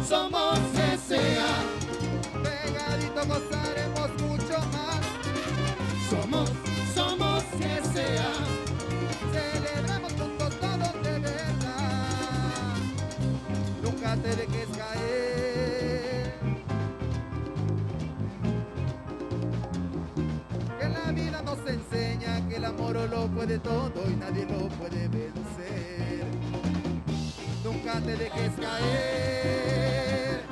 somos S.A. Pegadito gozaremos mucho más. Somos S.A. Celebramos juntos todos de verdad. Nunca te dejes caer. Que la vida nos enseña que el amor lo puede todo y nadie lo puede vencer. Nunca te dejes caer.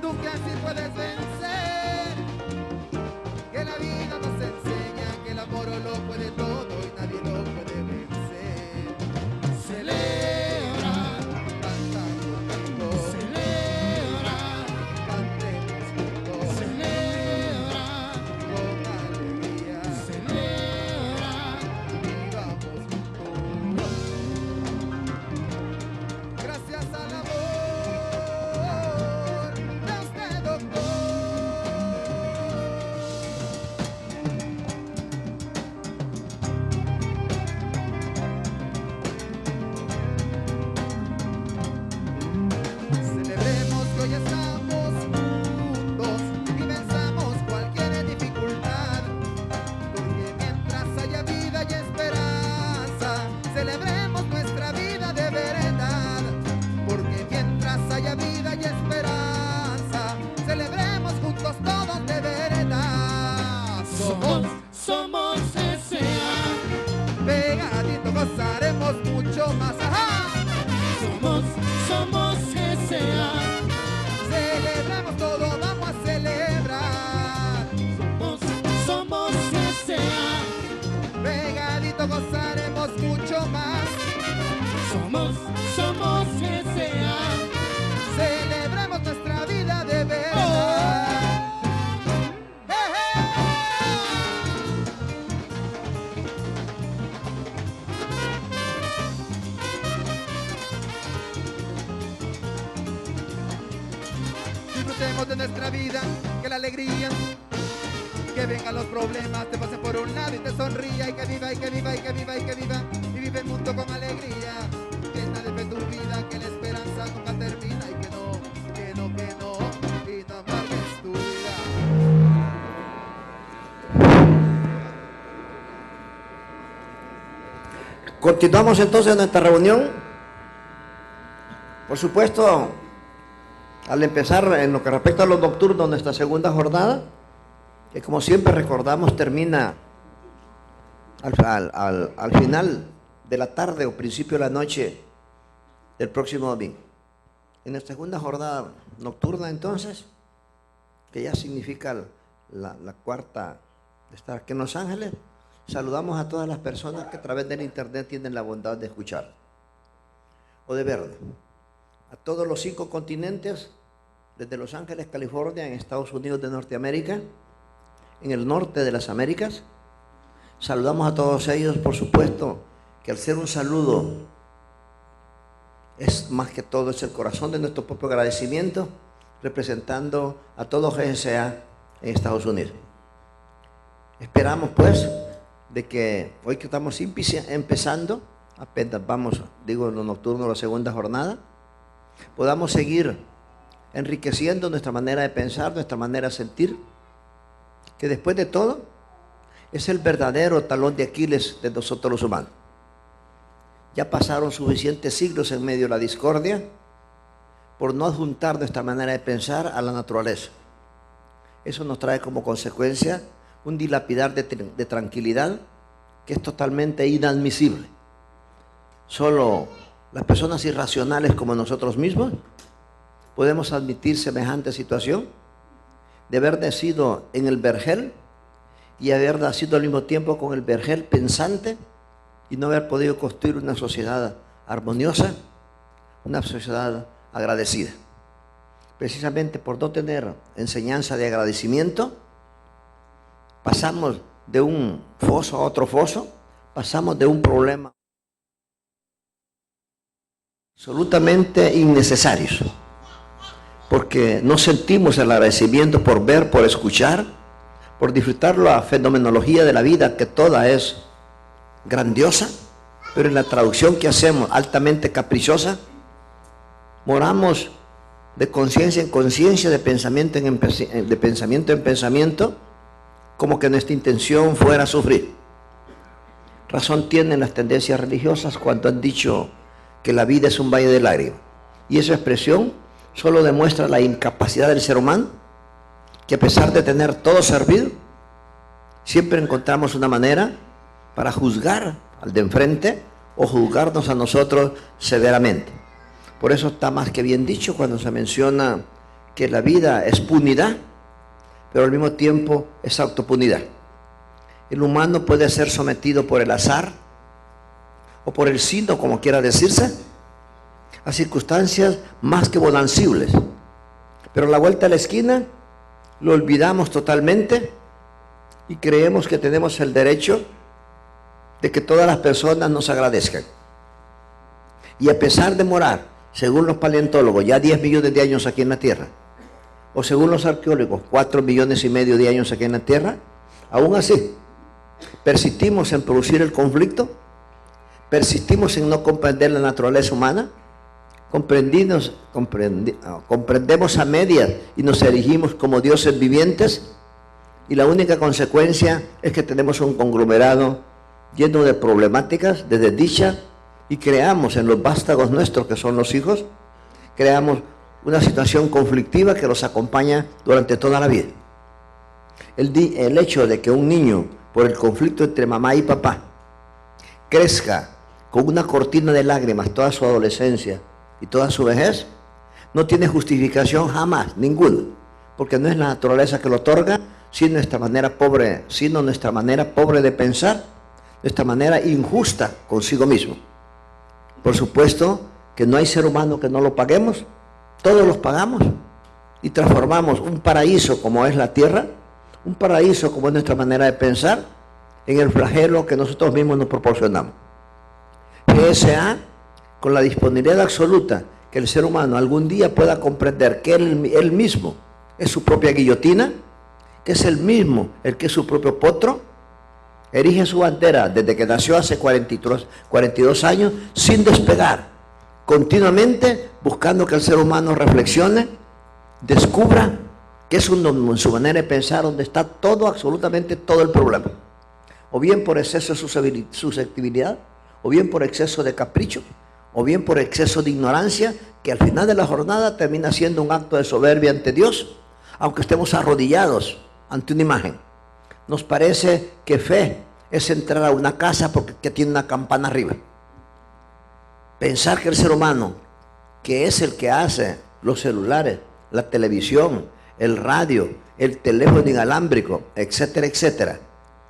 Tú que así puedes vencer. Que la vida nos enseña que el amor lo puede todo y nadie lo puede vencer. Celebra, Cantamos juntos, celebra, cantemos juntos, celebra, con alegría, celebra. vivamos juntos. Gracias al amor de usted, doctor. Celebremos que hoy estamos juntos y venzamos cualquier dificultad, porque mientras haya vida y esperanza, celebremos nuestra vida de verdad, porque mientras haya vida y esperanza, celebremos juntos todos de verdad. Somos S.A. Pegadito gozaremos mucho más. ¡Ajá! Somos S.A. Celebramos todo, vamos a celebrar. Somos S.A. Pegadito gozaremos mucho más. Somos S.A. Celebremos nuestra vida de verdad. Disfrutemos de nuestra vida, que la alegría, que vengan los problemas, te pasen por un lado y te sonría, y que viva, y que viva, y que viva, y que viva, y vive el mundo con alegría. Llena de fe tu vida, que la esperanza nunca termina, y que no, y no amargues tu vida. Continuamos entonces nuestra reunión. Por supuesto, al empezar en lo que respecta a los nocturnos, nuestra segunda jornada, que como siempre recordamos termina al final de la tarde o principio de la noche del próximo domingo. En nuestra segunda jornada nocturna entonces, que ya significa la cuarta de estar aquí en Los Ángeles, saludamos a todas las personas que a través del internet tienen la bondad de escuchar o de vernos. A todos los 5 continentes, desde Los Ángeles, California, en Estados Unidos de Norteamérica, en el norte de las Américas. Saludamos a todos ellos, por supuesto, que al ser un saludo es más que todo, es el corazón de nuestro propio agradecimiento, representando a todo GSA en Estados Unidos. Esperamos pues de que hoy que estamos empezando, apenas vamos, digo, en lo nocturno, la segunda jornada, podamos seguir enriqueciendo nuestra manera de pensar, nuestra manera de sentir, que después de todo es el verdadero talón de Aquiles de nosotros los humanos. Ya pasaron suficientes siglos en medio de la discordia por no adjuntar nuestra manera de pensar a la naturaleza. Eso nos trae como consecuencia un dilapidar de tranquilidad que es totalmente inadmisible. Solo las personas irracionales como nosotros mismos podemos admitir semejante situación de haber nacido en el vergel y haber nacido al mismo tiempo con el vergel pensante y no haber podido construir una sociedad armoniosa, una sociedad agradecida. Precisamente por no tener enseñanza de agradecimiento, pasamos de un foso a otro foso, pasamos de un problema absolutamente innecesarios, porque no sentimos el agradecimiento por ver, por escuchar, por disfrutar la fenomenología de la vida, que toda es grandiosa, pero en la traducción que hacemos, altamente caprichosa, moramos de conciencia en conciencia, de pensamiento en pensamiento, como que nuestra intención fuera sufrir. Razón tienen las tendencias religiosas cuando han dicho que la vida es un valle de lágrimas. Y esa expresión solo demuestra la incapacidad del ser humano, que a pesar de tener todo servido, siempre encontramos una manera para juzgar al de enfrente o juzgarnos a nosotros severamente. Por eso está más que bien dicho cuando se menciona que la vida es punidad, pero al mismo tiempo es autopunidad. El humano puede ser sometido por el azar o por el signo, como quiera decirse, a circunstancias más que bonancibles. Pero a la vuelta de la esquina lo olvidamos totalmente y creemos que tenemos el derecho de que todas las personas nos agradezcan. Y a pesar de morar, según los paleontólogos, ya 10 millones de años aquí en la Tierra, o según los arqueólogos, 4,5 millones de años aquí en la Tierra, aún así, persistimos en producir el conflicto, persistimos en no comprender la naturaleza humana, comprendemos a medias y nos erigimos como dioses vivientes, y la única consecuencia es que tenemos un conglomerado lleno de problemáticas, de desdicha, y creamos en los vástagos nuestros, que son los hijos, creamos una situación conflictiva que los acompaña durante toda la vida. El hecho de que un niño, por el conflicto entre mamá y papá, crezca con una cortina de lágrimas toda su adolescencia y toda su vejez, no tiene justificación jamás, ninguna, porque no es la naturaleza que lo otorga, sino nuestra manera pobre de pensar, nuestra manera injusta consigo mismo. Por supuesto que no hay ser humano que no lo paguemos, todos los pagamos y transformamos un paraíso como es la tierra, un paraíso como es nuestra manera de pensar, en el flagelo que nosotros mismos nos proporcionamos. GSA, con la disponibilidad absoluta que el ser humano algún día pueda comprender que él mismo es su propia guillotina, que es el mismo el que es su propio potro, erige su bandera desde que nació hace 42 años sin despegar, continuamente buscando que el ser humano reflexione, descubra que es en su manera de pensar donde está todo, absolutamente todo el problema. O bien por exceso de susceptibilidad, o bien por exceso de capricho, o bien por exceso de ignorancia, que al final de la jornada termina siendo un acto de soberbia ante Dios, aunque estemos arrodillados ante una imagen. Nos parece que fe es entrar a una casa porque tiene una campana arriba. Pensar que el ser humano, que es el que hace los celulares, la televisión, el radio, el teléfono inalámbrico, etcétera, etcétera,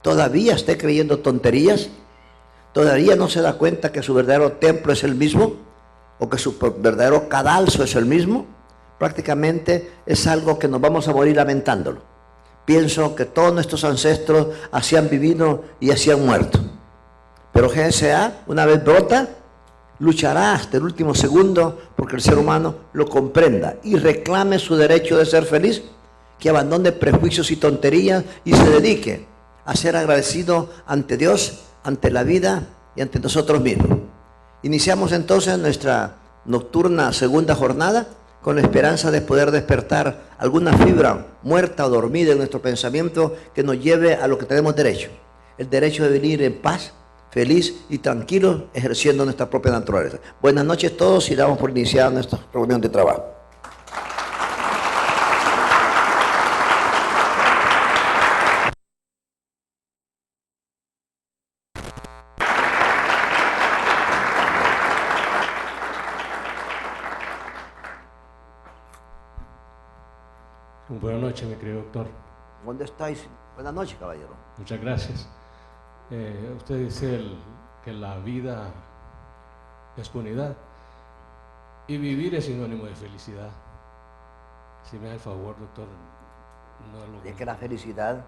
todavía esté creyendo tonterías, todavía no se da cuenta que su verdadero templo es el mismo, o que su verdadero cadalso es el mismo, prácticamente es algo que nos vamos a morir lamentándolo. Pienso que todos nuestros ancestros así han vivido y así han muerto. Pero GSA, una vez brota, luchará hasta el último segundo porque el ser humano lo comprenda y reclame su derecho de ser feliz, que abandone prejuicios y tonterías y se dedique a ser agradecido ante Dios, ante la vida y ante nosotros mismos. Iniciamos entonces nuestra nocturna segunda jornada con la esperanza de poder despertar alguna fibra muerta o dormida en nuestro pensamiento que nos lleve a lo que tenemos derecho. El derecho de vivir en paz, feliz y tranquilo, ejerciendo nuestra propia naturaleza. Buenas noches a todos y damos por iniciada nuestra reunión de trabajo. Buenas noches, mi querido doctor. ¿Dónde estáis? Buenas noches, caballero. Muchas gracias. Usted dice que la vida es punidad y vivir es sinónimo de felicidad. Si me da el favor, doctor, no lo... Es que la felicidad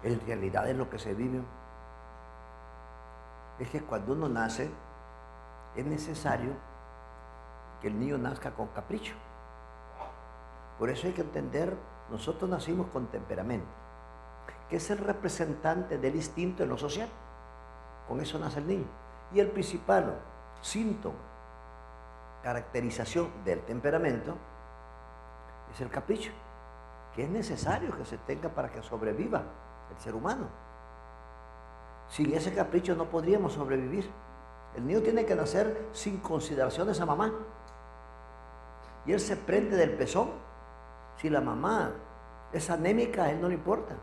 en realidad es lo que se vive. Es que cuando uno nace es necesario que el niño nazca con capricho. Por eso hay que entender, nosotros nacimos con temperamento, que es el representante del instinto en lo social. Con eso nace el niño. Y el principal síntoma caracterización del temperamento es el capricho, que es necesario que se tenga para que sobreviva el ser humano. Sin ese capricho no podríamos sobrevivir. El niño tiene que nacer sin consideraciones a mamá. Y él se prende del pezón. Si la mamá es anémica, a él no le importa.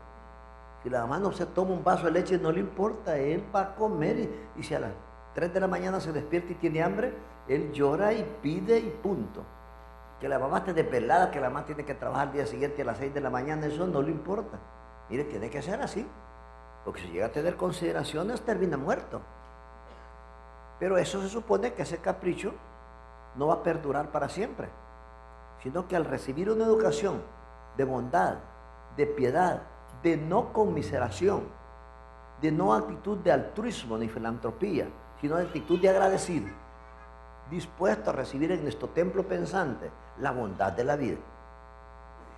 Si la mamá no se toma un vaso de leche, no le importa. Él va a comer y si a las 3 de la mañana se despierta y tiene hambre, él llora y pide y punto. Que la mamá esté desvelada, que la mamá tiene que trabajar al día siguiente a las 6 de la mañana, eso no le importa. Mire, tiene que ser así. Porque si llega a tener consideraciones, termina muerto. Pero eso se supone que ese capricho no va a perdurar para siempre, sino que al recibir una educación de bondad, de piedad, de no conmiseración, de no actitud de altruismo ni filantropía, sino de actitud de agradecido, dispuesto a recibir en nuestro templo pensante la bondad de la vida.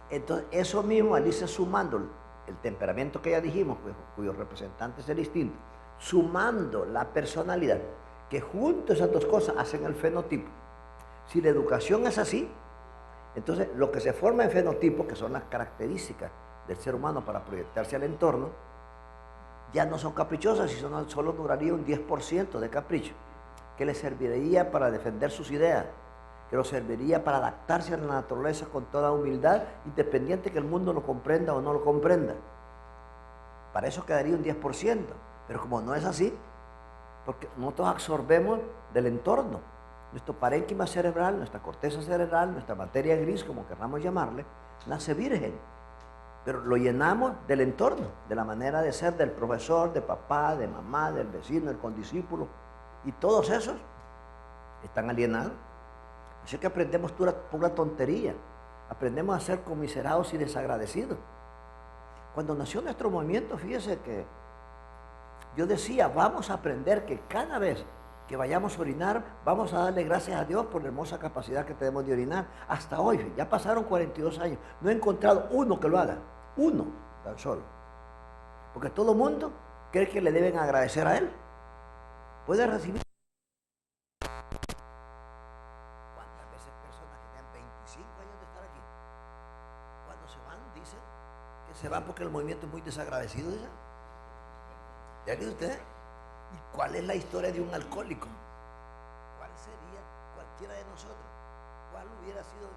Entonces, eso mismo, al irse sumando el temperamento que ya dijimos, cuyo representante es el instinto, sumando la personalidad, que juntos esas dos cosas hacen el fenotipo. Si la educación es así, entonces lo que se forma en fenotipo, que son las características del ser humano para proyectarse al entorno, ya no son caprichosas, y solo duraría un 10% de capricho, que le serviría para defender sus ideas, que lo serviría para adaptarse a la naturaleza con toda humildad, independiente que el mundo lo comprenda o no lo comprenda. Para eso quedaría un 10%, pero como no es así, porque nosotros absorbemos del entorno, nuestro parénquima cerebral, nuestra corteza cerebral, nuestra materia gris, como queramos llamarle, nace virgen, pero lo llenamos del entorno, de la manera de ser del profesor, de papá, de mamá, del vecino, del condiscípulo, y todos esos están alienados. Así que aprendemos pura tontería, aprendemos a ser conmiserados y desagradecidos. Cuando nació nuestro movimiento, fíjese que yo decía, vamos a aprender que cada vez que vayamos a orinar, vamos a darle gracias a Dios por la hermosa capacidad que tenemos de orinar. Hasta hoy, ya pasaron 42 años, no he encontrado uno que lo haga, uno tan solo. Porque todo el mundo cree que le deben agradecer a él. Puede recibir. ¿Cuántas veces personas que tienen 25 años de estar aquí, cuando se van, dicen que se van porque el movimiento es muy desagradecido? ¿Dicen? ¿Ya vio usted? ¿Y cuál es la historia de un alcohólico? ¿Cuál sería cualquiera de nosotros? ¿Cuál hubiera sido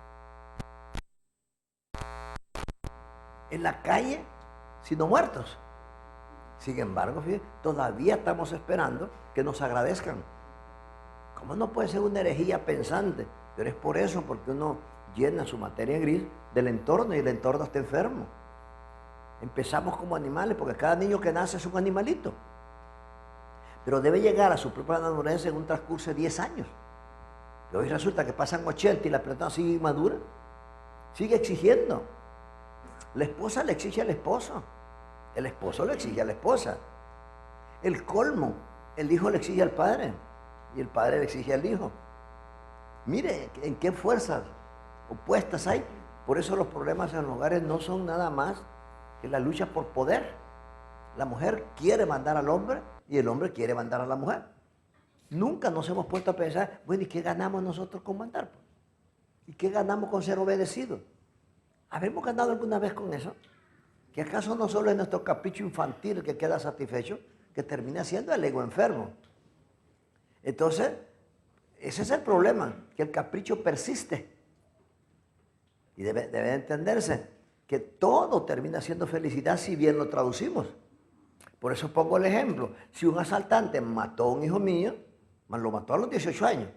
en la calle, sino muertos? Sin embargo, fíjate, todavía estamos esperando que nos agradezcan. ¿Cómo no puede ser una herejía pensante? Pero es por eso, porque uno llena su materia gris del entorno y el entorno está enfermo. Empezamos como animales, porque cada niño que nace es un animalito. Pero debe llegar a su propia naturaleza en un transcurso de 10 años. Y hoy resulta que pasan 80 y la persona sigue inmadura. Sigue exigiendo. La esposa le exige al esposo. El esposo le exige a la esposa. El colmo, el hijo le exige al padre. Y el padre le exige al hijo. Mire en qué fuerzas opuestas hay. Por eso los problemas en los hogares no son nada más que la lucha por poder. La mujer quiere mandar al hombre y el hombre quiere mandar a la mujer. Nunca nos hemos puesto a pensar, bueno, ¿y qué ganamos nosotros con mandar? ¿Y qué ganamos con ser obedecidos? ¿Habemos ganado alguna vez con eso? ¿Que acaso no solo es nuestro capricho infantil que queda satisfecho, que termina siendo el ego enfermo? Entonces, ese es el problema, que el capricho persiste. Y debe entenderse que todo termina siendo felicidad si bien lo traducimos. Por eso pongo el ejemplo. Si un asaltante mató a un hijo mío, lo mató a los 18 años,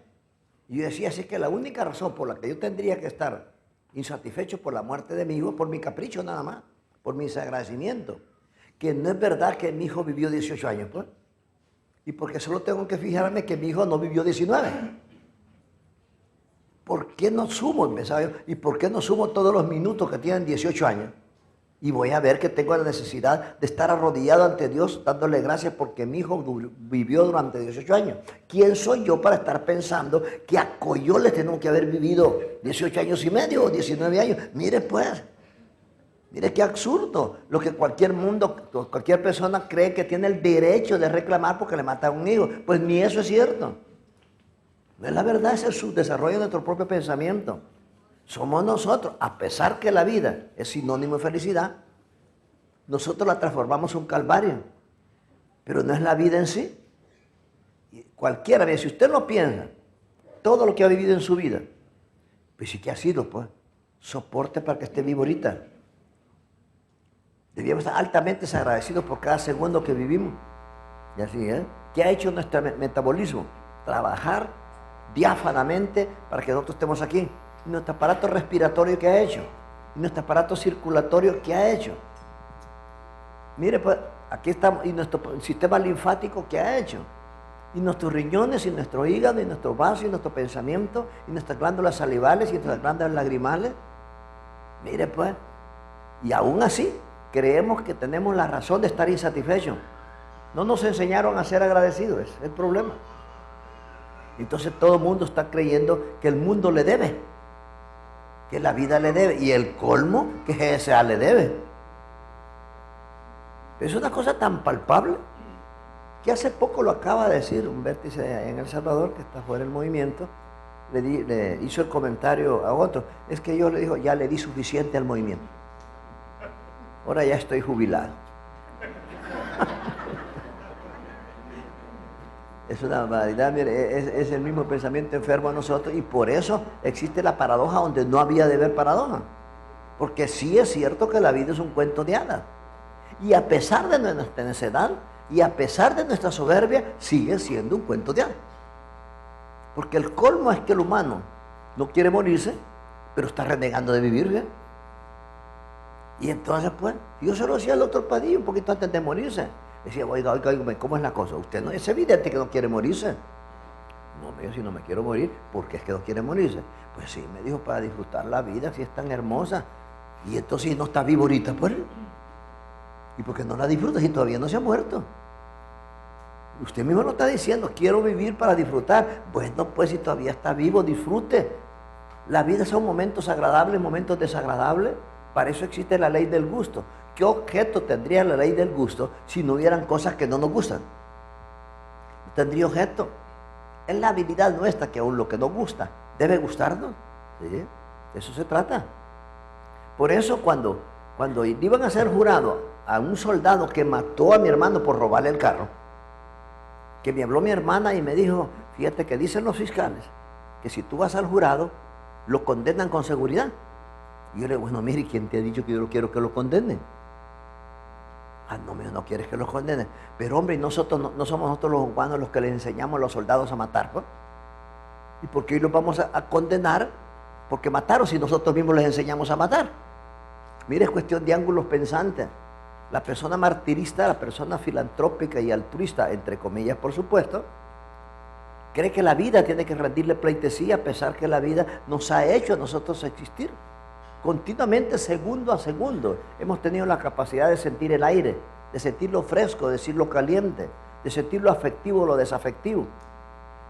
y yo decía así que la única razón por la que yo tendría que estar insatisfecho por la muerte de mi hijo es por mi capricho nada más, por mi desagradecimiento. Que no es verdad que mi hijo vivió 18 años, pues. Y porque solo tengo que fijarme que mi hijo no vivió 19. ¿Por qué no sumo, ¿y por qué no sumo todos los minutos que tienen 18 años? Y voy a ver que tengo la necesidad de estar arrodillado ante Dios dándole gracias porque mi hijo vivió durante 18 años. ¿Quién soy yo para estar pensando que a Coyoles tengo que haber vivido 18 años y medio o 19 años? Mire pues, mire qué absurdo. Lo que cualquier persona cree que tiene el derecho de reclamar porque le mata a un hijo. Pues ni eso es cierto. No es la verdad, es el subdesarrollo de nuestro propio pensamiento. Somos nosotros, a pesar que la vida es sinónimo de felicidad, nosotros la transformamos en un calvario. Pero no es la vida en sí. Cualquiera, si usted lo piensa, todo lo que ha vivido en su vida, pues sí que ha sido, pues, soporte para que esté vivo ahorita. Debíamos estar altamente agradecidos por cada segundo que vivimos. Y así, ¿qué ha hecho nuestro metabolismo? Trabajar diáfanamente para que nosotros estemos aquí. Y nuestro aparato respiratorio, ¿qué ha hecho? Y nuestro aparato circulatorio, ¿qué ha hecho? Mire, pues, aquí estamos, y nuestro sistema linfático, ¿qué ha hecho? Y nuestros riñones, y nuestro hígado, y nuestro vaso, y nuestro pensamiento, y nuestras glándulas salivales, y nuestras glándulas lagrimales. Mire, pues, y aún así, creemos que tenemos la razón de estar insatisfechos. No nos enseñaron a ser agradecidos, ese es el problema. Entonces todo el mundo está creyendo que el mundo le debe, que la vida le debe, y el colmo que GSA le debe. Es una cosa tan palpable que hace poco lo acaba de decir un vértice en El Salvador, que está fuera del movimiento, le hizo el comentario a otro, es que yo le digo, ya le di suficiente al movimiento. Ahora ya estoy jubilado. Es una barbaridad, mire, es el mismo pensamiento enfermo a nosotros, y por eso existe la paradoja donde no había de haber paradoja. Porque sí es cierto que la vida es un cuento de hadas. Y a pesar de nuestra necedad, y a pesar de nuestra soberbia, sigue siendo un cuento de hadas. Porque el colmo es que el humano no quiere morirse, pero está renegando de vivir, ¿bien? Y entonces, pues, yo se lo decía al otro padillo un poquito antes de morirse. Decía, oiga, ¿cómo es la cosa? Usted no es evidente que no quiere morirse. No, me dijo, si no me quiero morir, ¿por qué es que no quiere morirse? Pues sí, me dijo, para disfrutar la vida, si es tan hermosa. Y entonces, si no está vivo ahorita, pues, ¿y por qué no la disfruta si todavía no se ha muerto? Usted mismo lo está diciendo, quiero vivir para disfrutar. Bueno, pues si todavía está vivo, disfrute. La vida son momentos agradables, momentos desagradables. Para eso existe la ley del gusto. ¿Qué objeto tendría la ley del gusto si no hubieran cosas que no nos gustan? No tendría objeto. Es la habilidad nuestra que aún lo que nos gusta debe gustarnos. ¿Sí? De eso se trata. Por eso cuando iban a ser jurado a un soldado que mató a mi hermano por robarle el carro, que me habló mi hermana y me dijo, fíjate que dicen los fiscales que si tú vas al jurado, lo condenan con seguridad. Y yo le digo, bueno, mire, ¿quién te ha dicho que yo no quiero que lo condenen? Ah, no, no quieres que lo condenen. Pero hombre, nosotros no somos nosotros los humanos los que les enseñamos a los soldados a matar, ¿no? ¿Y por qué los vamos a condenar? Porque mataron si nosotros mismos les enseñamos a matar. Mire, es cuestión de ángulos pensantes. La persona martirista, la persona filantrópica y altruista, entre comillas, por supuesto, cree que la vida tiene que rendirle pleitesía a pesar que la vida nos ha hecho a nosotros existir. Continuamente, segundo a segundo, hemos tenido la capacidad de sentir el aire, de sentir lo fresco, de sentir lo caliente, de sentir lo afectivo, lo desafectivo.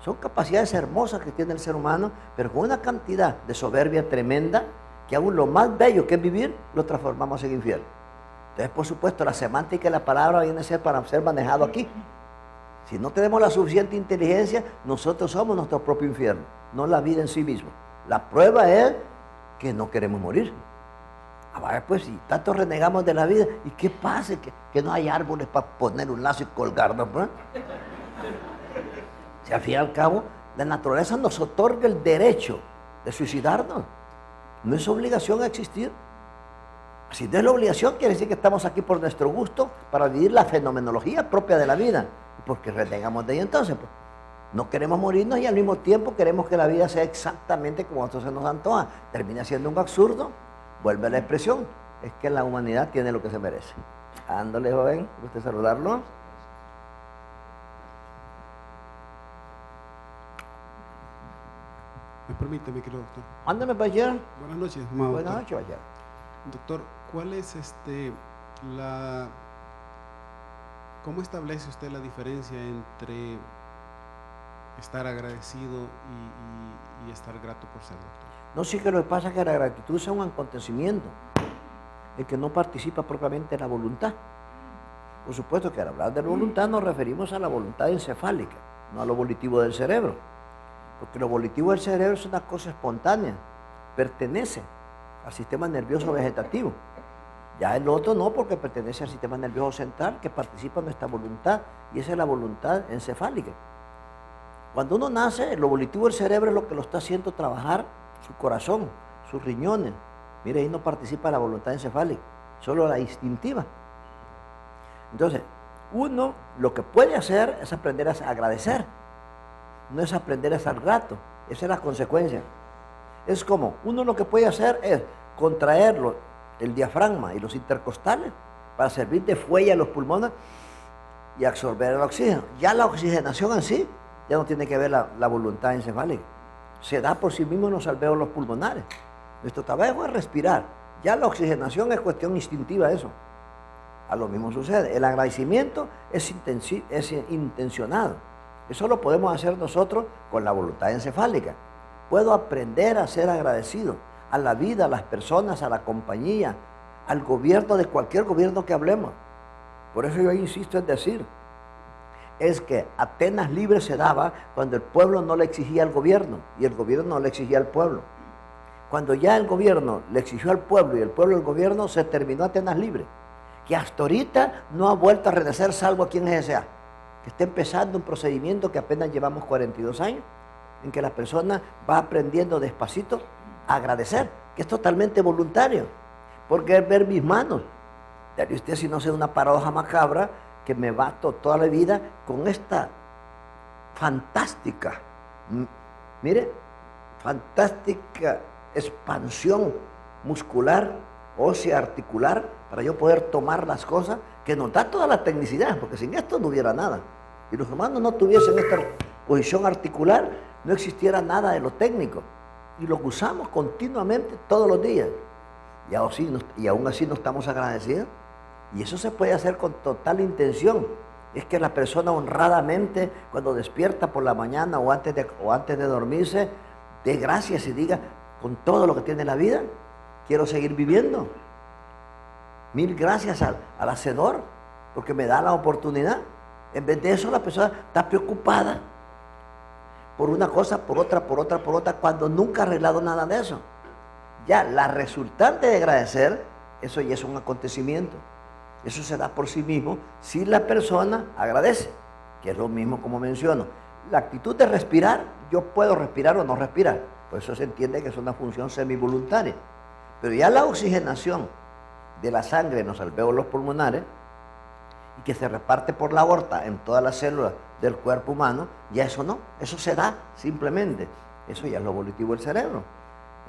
Son capacidades hermosas que tiene el ser humano, pero con una cantidad de soberbia tremenda que aún lo más bello que es vivir, lo transformamos en infierno. Entonces, por supuesto, la semántica de la palabra viene a ser para ser manejado aquí. Si no tenemos la suficiente inteligencia, nosotros somos nuestro propio infierno, no la vida en sí misma. La prueba es que no queremos morir. A ver, pues, si tanto renegamos de la vida, ¿y qué pasa? Que no hay árboles para poner un lazo y colgarnos, ¿no? Si al fin y al cabo, la naturaleza nos otorga el derecho de suicidarnos. No es obligación a existir. Si no es la obligación, quiere decir que estamos aquí por nuestro gusto, para vivir la fenomenología propia de la vida. Porque renegamos de ello entonces, pues. No queremos morirnos y al mismo tiempo queremos que la vida sea exactamente como a nosotros se nos antoja. Termina siendo un absurdo. Vuelve a la expresión. Es que la humanidad tiene lo que se merece. Ándale, joven. ¿Gusta saludarlo? Me permite, mi querido doctor. Ándame para allá. Buenas noches, amado Buenas doctor. noches, allá. Doctor, ¿cuál es cómo establece usted la diferencia entre estar agradecido y estar grato por ser doctor? No, sí, que lo que pasa es que la gratitud es un acontecimiento, el que no participa propiamente en la voluntad. Por supuesto que al hablar de voluntad nos referimos a la voluntad encefálica, no a lo volitivo del cerebro. Porque lo volitivo del cerebro es una cosa espontánea, pertenece al sistema nervioso vegetativo. Ya el otro no, porque pertenece al sistema nervioso central, que participa en nuestra voluntad, y esa es la voluntad encefálica. Cuando uno nace, lo volitivo del cerebro es lo que lo está haciendo trabajar su corazón, sus riñones. Mire, ahí no participa la voluntad encefálica, solo la instintiva. Entonces, uno lo que puede hacer es aprender a agradecer, no es aprender a estar grato, esa es la consecuencia. Es como, uno lo que puede hacer es contraerlo, el diafragma y los intercostales, para servir de fuelle a los pulmones y absorber el oxígeno. Ya la oxigenación en sí, ya no tiene que ver la voluntad encefálica. Se da por sí mismo en los alvéolos pulmonares. Nuestro trabajo es respirar. Ya la oxigenación es cuestión instintiva eso. A lo mismo sucede. El agradecimiento es intencionado. Eso lo podemos hacer nosotros con la voluntad encefálica. Puedo aprender a ser agradecido a la vida, a las personas, a la compañía, al gobierno, de cualquier gobierno que hablemos. Por eso yo insisto en decir, es que Atenas libre se daba cuando el pueblo no le exigía al gobierno y el gobierno no le exigía al pueblo. Cuando ya el gobierno le exigió al pueblo y el pueblo al gobierno, se terminó Atenas libre. Que hasta ahorita no ha vuelto a renacer, salvo aquí en GSA, que está empezando un procedimiento que apenas llevamos 42 años, en que la persona va aprendiendo despacito a agradecer, que es totalmente voluntario, porque es ver mis manos. Y usted, si no sea una paradoja macabra, que me bato toda la vida con esta fantástica, mire, fantástica expansión muscular, ósea, articular, para yo poder tomar las cosas, que nos da toda la tecnicidad, porque sin esto no hubiera nada. Si los humanos no tuviesen esta posición articular, no existiera nada de lo técnico. Y lo usamos continuamente todos los días. Y aún así no estamos agradecidos. Y eso se puede hacer con total intención. Es que la persona honradamente, cuando despierta por la mañana o antes de dormirse, dé gracias y diga, con todo lo que tiene la vida, quiero seguir viviendo. Mil gracias al Hacedor, porque me da la oportunidad. En vez de eso, la persona está preocupada por una cosa, por otra, cuando nunca ha arreglado nada de eso. Ya, la resultante de agradecer, eso ya es un acontecimiento. Eso se da por sí mismo si la persona agradece, que es lo mismo como menciono. La actitud de respirar, yo puedo respirar o no respirar, por eso se entiende que es una función semivoluntaria. Pero ya la oxigenación de la sangre en los alvéolos pulmonares y que se reparte por la aorta en todas las células del cuerpo humano, ya eso no, eso se da simplemente. Eso ya es lo volitivo del cerebro.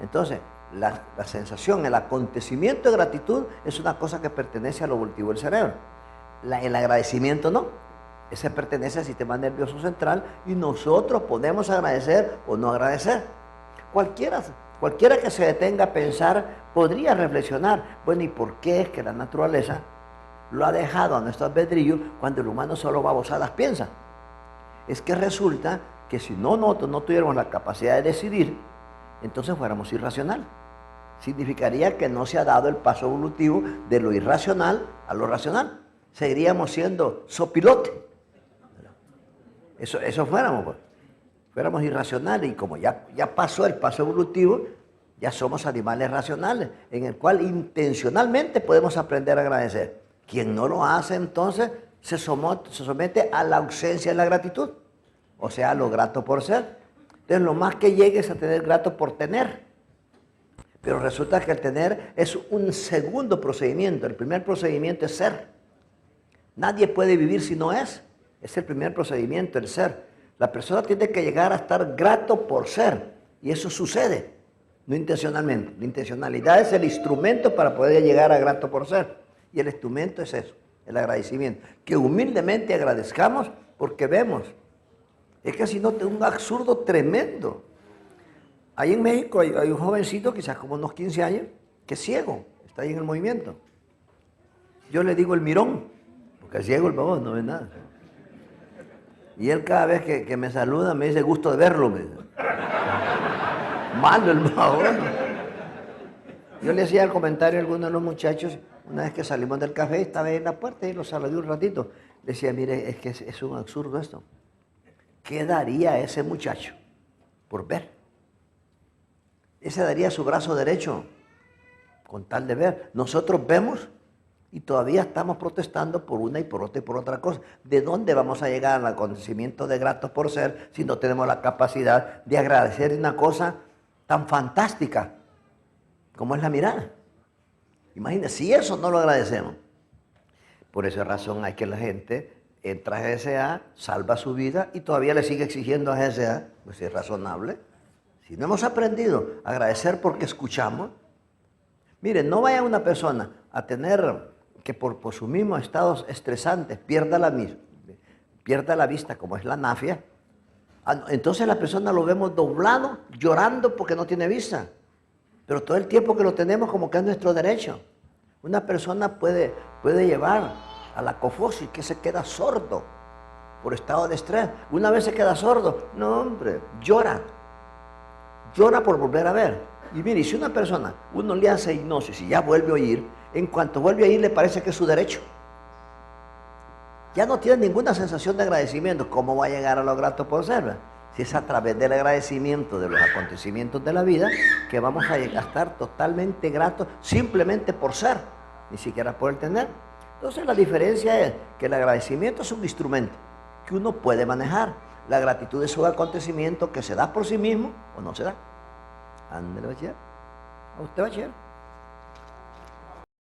Entonces, la sensación, el acontecimiento de gratitud es una cosa que pertenece a lo volitivo del cerebro. El agradecimiento no, ese pertenece al sistema nervioso central y nosotros podemos agradecer o no agradecer. Cualquiera que se detenga a pensar podría reflexionar, bueno, ¿y por qué es que la naturaleza lo ha dejado a nuestro albedrío cuando el humano solo babosadas piensa? Es que resulta que si nosotros no tuviéramos la capacidad de decidir, entonces fuéramos irracionales. Significaría que no se ha dado el paso evolutivo de lo irracional a lo racional. Seguiríamos siendo sopilote. Eso fuéramos, pues. Fuéramos irracionales y como ya pasó el paso evolutivo, ya somos animales racionales, en el cual intencionalmente podemos aprender a agradecer. Quien no lo hace, entonces, se somete a la ausencia de la gratitud, o sea, a lo grato por ser. Entonces, lo más que llegues a tener grato por tener. Pero resulta que el tener es un segundo procedimiento. El primer procedimiento es ser. Nadie puede vivir si no es. Es el primer procedimiento, el ser. La persona tiene que llegar a estar grato por ser. Y eso sucede, no intencionalmente. La intencionalidad es el instrumento para poder llegar a grato por ser. Y el instrumento es eso, el agradecimiento. Que humildemente agradezcamos porque vemos. Es que si no, es un absurdo tremendo. Ahí en México hay un jovencito, quizás como unos 15 años, que es ciego, está ahí en el movimiento. Yo le digo el mirón, porque es ciego el babón, no ve nada. Y él cada vez que me saluda me dice gusto de verlo. Me dice. Malo el babón. Yo le hacía el comentario a algunos de los muchachos, una vez que salimos del café, estaba ahí en la puerta y lo saludé un ratito. Le decía, mire, es que es un absurdo esto. ¿Qué daría ese muchacho por ver. Ese daría su brazo derecho con tal de ver. Nosotros vemos y todavía estamos protestando por una y por otra y por otra cosa. ¿De dónde vamos a llegar al acontecimiento de gratos por ser si no tenemos la capacidad de agradecer una cosa tan fantástica como es la mirada? Imagínense, si eso no lo agradecemos. Por esa razón hay que la gente entra a GSA, salva su vida y todavía le sigue exigiendo a GSA, pues es razonable. Si no hemos aprendido a agradecer porque escuchamos, miren, no vaya una persona a tener que por sus mismos estados estresantes pierda la vista, como es la nafia. Entonces la persona lo vemos doblado, llorando porque no tiene vista. Pero todo el tiempo que lo tenemos como que es nuestro derecho. Una persona puede llevar a la cofosis, que se queda sordo por estado de estrés. Una vez se queda sordo, no hombre, llora por volver a ver. Y mire, si una persona, uno le hace hipnosis y ya vuelve a oír, en cuanto vuelve a oír le parece que es su derecho. Ya no tiene ninguna sensación de agradecimiento. ¿Cómo va a llegar a lo grato por ser? Si es a través del agradecimiento de los acontecimientos de la vida que vamos a estar totalmente gratos simplemente por ser, ni siquiera por el tener. Entonces la diferencia es que el agradecimiento es un instrumento que uno puede manejar. La gratitud es un acontecimiento que se da por sí mismo o no se da. Ándale, bachiller. ¿A usted, bachiller?